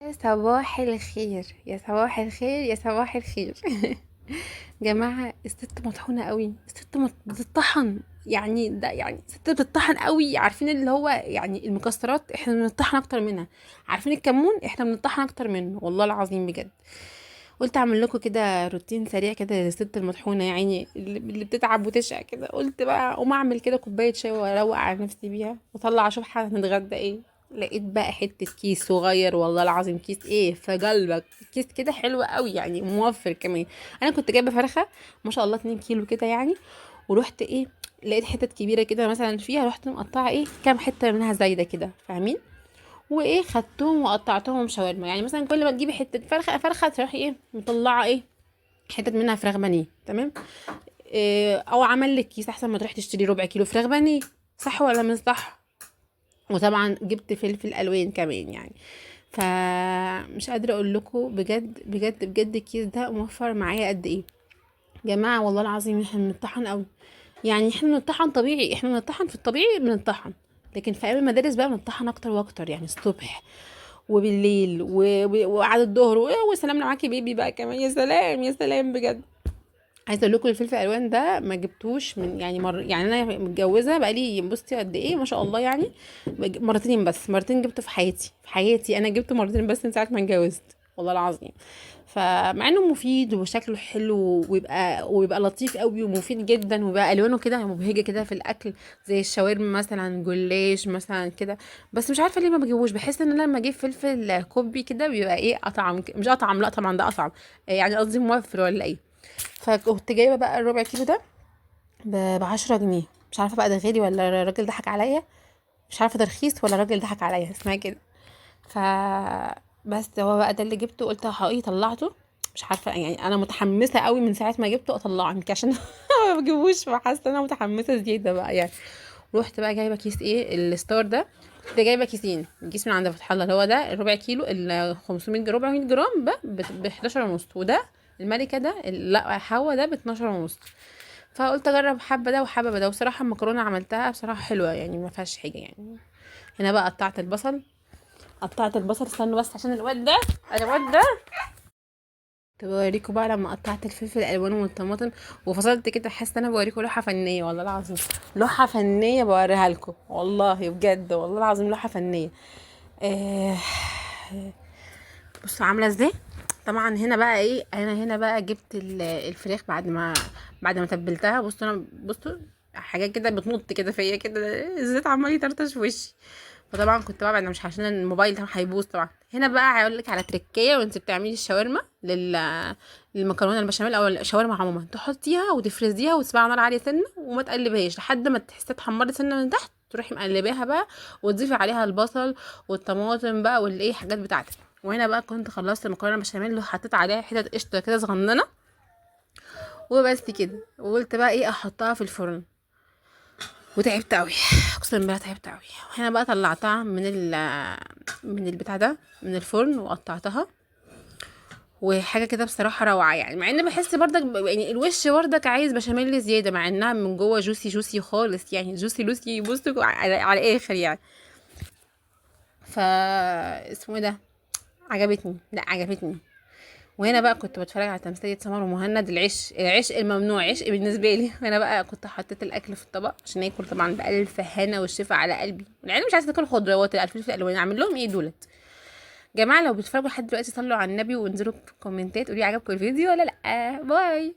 يا صباح الخير يا صباح الخير يا صباح الخير. جماعة الست مطحونة قوي، الست بتطحن. يعني ده يعني ست بتطحن قوي. عارفين اللي هو يعني المكسرات احنا بنطحن اكتر منها. عارفين الكمون احنا بنطحن اكتر منه، والله العظيم بجد. قلت اعمل لكم كده روتين سريع كده للست المطحونة، يعني اللي بتتعب وتشقى كده. قلت بقى اقوم اعمل كده كوباية شاي واروق على نفسي بيها واطلع اشوف هنتغدى ايه. لقيت بقى حتة كيس صغير، والله العظيم كيس ايه في قلبك. كيس كده حلو قوي يعني موفر كمان. انا كنت جايبة فرخة ما شاء الله 2 كيلو كده يعني. ورحت ايه، لقيت حتت كبيرة كده مثلا فيها، رحت مقطعة ايه كام حتة منها زايدة كده، فاهمين؟ وايه خدتهم وقطعتهم شاورما. يعني مثلا كل ما تجيبي حتة فرخة تروحي ايه مطلعة ايه حتت منها فراخ بانيه، تمام. إيه، او عمل لك كيس احسن ما تروحي تشتري ربع كيلو فراخ بانيه. صح ولا مش صح؟ وطبعا جبت فلفل الوان كمان يعني. فمش قادره اقول لكم بجد بجد بجد الكيس ده موفر معايا قد ايه. جماعه والله العظيم احنا بنطحن قوي. يعني احنا بنطحن طبيعي، احنا بنطحن في الطبيعي بنطحن. لكن في ايام المدارس بقى بنطحن اكتر واكتر، يعني الصبح وبالليل وقعد الظهر وسلام لو معاكي بيبي بقى كمان، يا سلام يا سلام بجد. عايزه اقول لكم الفلفل الالوان ده ما جبتوش من يعني يعني انا متجوزه بقالي بصي قد ايه ما شاء الله يعني. مرتين بس، مرتين جبته في حياتي، في حياتي انا جبته مرتين بس من ساعه ما اتجوزت، والله العظيم. فمع انه مفيد وشكله حلو ويبقى لطيف قوي ومفيد جدا، ويبقى الوانه كده مبهجه كده في الاكل، زي الشاورما مثلا، جلاش مثلا كده. بس مش عارفه ليه ما بجيبوش. بحس ان انا لما اجيب فلفل كوبي كده بيبقى ايه اطعم، مش اطعم لا طبعا ده اطعم. يعني قصدي موفر ولا ايه. فكنت جايبه بقى الربع كيلو ده ب10 جنيه. مش عارفه بقى ده غالي ولا الراجل ضحك عليا. مش عارفه ده رخيص ولا الراجل ضحك عليا، اسمها كده. ف بس هو بقى ده اللي جبته، قلت حقيقي طلعته. مش عارفه يعني انا متحمسه قوي من ساعه ما جبته اطلعه، يمكن عشان ما بجيبوش، فحاسه ان انا متحمسه زياده بقى يعني. رحت بقى جايبه كيس ايه الستار ده. كنت جايبه كيسين، كيس من عند فتح الله اللي هو ده الربع كيلو ال 500 جرام، 400 جرام بقى ب 11 ونص. وده الملكه ده لا حوا ده ب 12 ونص. فقلت اجرب حبه ده وحبه ده، وصراحه المكرونه عملتها بصراحه حلوه يعني ما فيهاش حاجه يعني. هنا بقى قطعت البصل. قطعت البصل، استنوا بس عشان الواد ده كنت بوريكم بقى لما قطعت الفلفل الالوان والطماطم وفصلت كده. حاسه انا بوريكم لوحه فنيه والله العظيم. لوحه فنيه بوريها لكم والله بجد، والله العظيم لوحه فنيه. آه، بصوا عامله ازاي. طبعا هنا بقى ايه، انا هنا بقى جبت الفراخ بعد ما تبلتها. بصوا حاجات كده بتنط كده فيا كده، الزيت عمال يطرطش في وشي. فطبعا كنت بقى انا مش عشان الموبايل طبعا هيبوظ طبعا. هنا بقى هقول لك على تريكيه وانت بتعملي الشاورما للمكرونه البشاميل او الشاورما عموما. تحطيها وتفرزيها وتسيبيها على نار عاليه سنه وما تقلبهاش لحد ما تحسيها اتحمرت سنه من تحت. تروحي مقلباها بقى وتضيفي عليها البصل والطماطم بقى والايه حاجات بتاعتك. وهنا بقى كنت خلصت المكرونه بشاميل وحطيت عليها حتت قشطه كده صغننه. وبس كده، وقلت بقى ايه احطها في الفرن. وتعبت قوي، اقسم بالله تعبت قوي. وهنا بقى طلعتها من البتاع ده من الفرن وقطعتها. وحاجه كده بصراحه روعه يعني، مع ان بحس برضك يعني الوش برضك عايز بشاميل زياده، مع انها من جوه جوسي جوسي خالص يعني، جوسي لوسي بصوا على الاخر يعني. فا اسمه ايه ده، عجبتني، لا عجبتني. وهنا بقى كنت بتفرج على تمثيلية سمر ومهند، العشق الممنوع، عشق بالنسبة لي. هنا بقى كنت حطيت الأكل في الطبق عشان آكل طبعا بألف هنا والشفا على قلبي. العيال مش عايزة تاكل خضروات، الفلفل الألوان أعمل لهم ايه دولت. جماعة لو بتتفرجوا لحد دلوقتي صلوا على النبي وانزلوا في الكومنتات قولي عجبكم الفيديو ولا لأ. باي.